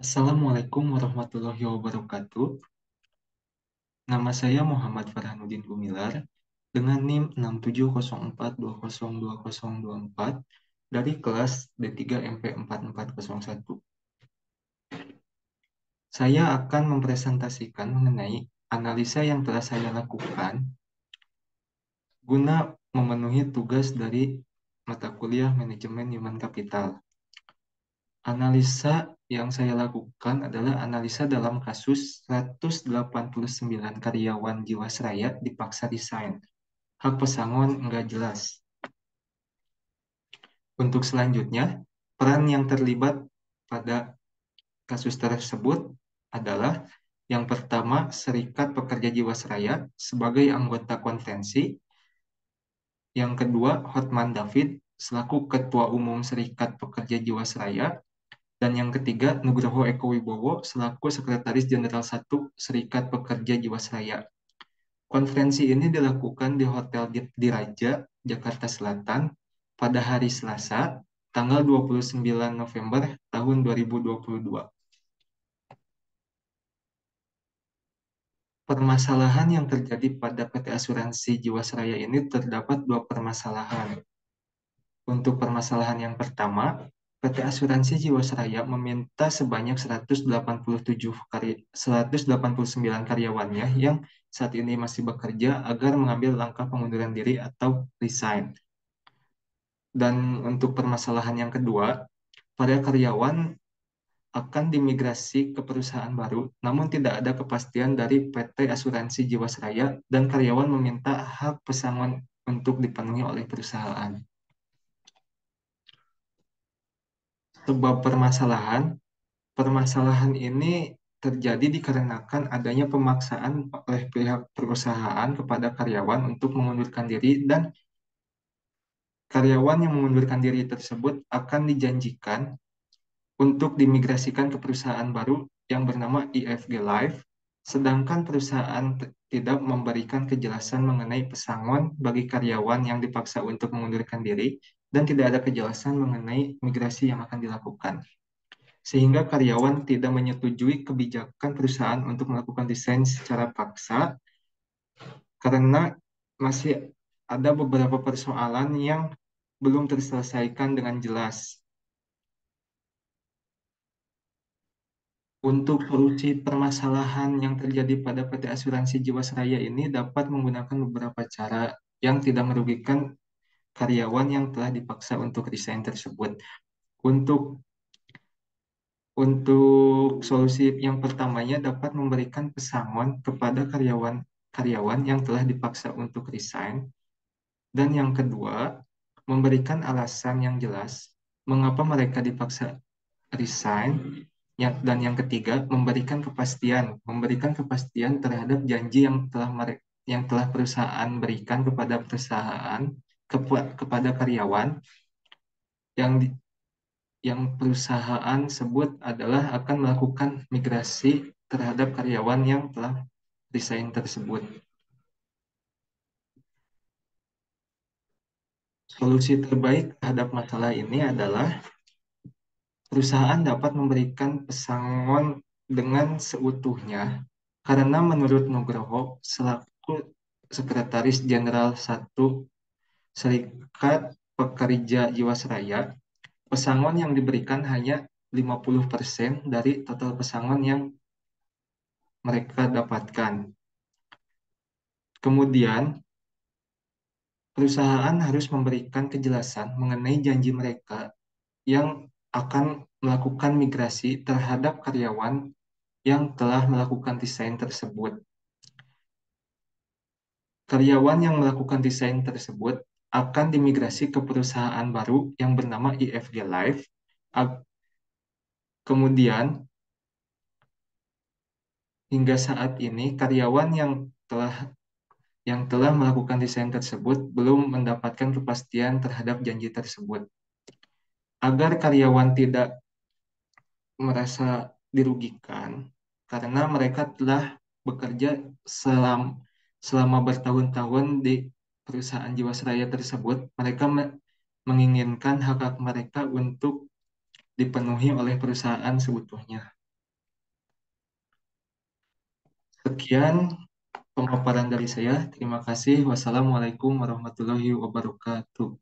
Assalamualaikum warahmatullahi wabarakatuh. Nama saya Muhammad Farhanuddin Gumilar dengan NIM 6704202024 dari kelas D3 MP 4401. Saya akan mempresentasikan mengenai analisa yang telah saya lakukan guna memenuhi tugas dari mata kuliah Manajemen Human Capital. Analisa yang saya lakukan adalah analisa dalam kasus 189 karyawan Jiwasraya dipaksa resign. Hak pesangon enggak jelas. Untuk selanjutnya, peran yang terlibat pada kasus tersebut adalah yang pertama, Serikat Pekerja Jiwasraya sebagai anggota konvensi. Yang kedua, Hotman David selaku Ketua Umum Serikat Pekerja Jiwasraya. Dan yang ketiga, Nugroho Eko Wibowo selaku Sekretaris Jenderal 1 Serikat Pekerja Jiwasraya. Konferensi ini dilakukan di Hotel Diraja, Jakarta Selatan pada hari Selasa, tanggal 29 November tahun 2022. Permasalahan yang terjadi pada PT Asuransi Jiwasraya ini terdapat dua permasalahan. Untuk permasalahan yang pertama, PT Asuransi Jiwasraya meminta sebanyak 189 karyawannya yang saat ini masih bekerja agar mengambil langkah pengunduran diri atau resign. Dan untuk permasalahan yang kedua, para karyawan akan dimigrasi ke perusahaan baru, namun tidak ada kepastian dari PT Asuransi Jiwasraya dan karyawan meminta hak pesangon untuk dipenuhi oleh perusahaan. Sebab permasalahan ini terjadi dikarenakan adanya pemaksaan oleh pihak perusahaan kepada karyawan untuk mengundurkan diri dan karyawan yang mengundurkan diri tersebut akan dijanjikan untuk dimigrasikan ke perusahaan baru yang bernama IFG Life, sedangkan perusahaan tidak memberikan kejelasan mengenai pesangon bagi karyawan yang dipaksa untuk mengundurkan diri dan tidak ada kejelasan mengenai migrasi yang akan dilakukan. Sehingga karyawan tidak menyetujui kebijakan perusahaan untuk melakukan desain secara paksa karena masih ada beberapa persoalan yang belum terselesaikan dengan jelas. Untuk solusi permasalahan yang terjadi pada PT Asuransi Jiwasraya ini dapat menggunakan beberapa cara yang tidak merugikan karyawan yang telah dipaksa untuk resign tersebut. Untuk Untuk solusi yang pertamanya dapat memberikan pesangon kepada karyawan yang telah dipaksa untuk resign. Dan yang kedua, memberikan alasan yang jelas mengapa mereka dipaksa resign. Dan yang ketiga, memberikan kepastian terhadap janji yang telah perusahaan berikan kepada kepada karyawan yang yang perusahaan sebut adalah akan melakukan migrasi terhadap karyawan yang telah resign tersebut. Solusi terbaik terhadap masalah ini adalah perusahaan dapat memberikan pesangon dengan seutuhnya karena menurut Nugroho selaku Sekretaris Jenderal 1 Serikat Pekerja Jiwasraya, pesangon yang diberikan hanya 50% dari total pesangon yang mereka dapatkan. Kemudian, perusahaan harus memberikan kejelasan mengenai janji mereka yang akan melakukan migrasi terhadap karyawan yang telah melakukan desain tersebut. Karyawan yang melakukan desain tersebut akan dimigrasi ke perusahaan baru yang bernama IFG Life. Kemudian, hingga saat ini karyawan yang telah melakukan desain tersebut belum mendapatkan kepastian terhadap janji tersebut. Agar karyawan tidak merasa dirugikan karena mereka telah bekerja selama bertahun-tahun di perusahaan Jiwasraya tersebut, mereka menginginkan hak-hak mereka untuk dipenuhi oleh perusahaan seutuhnya. Sekian pemaparan dari saya. Terima kasih. Wassalamualaikum warahmatullahi wabarakatuh.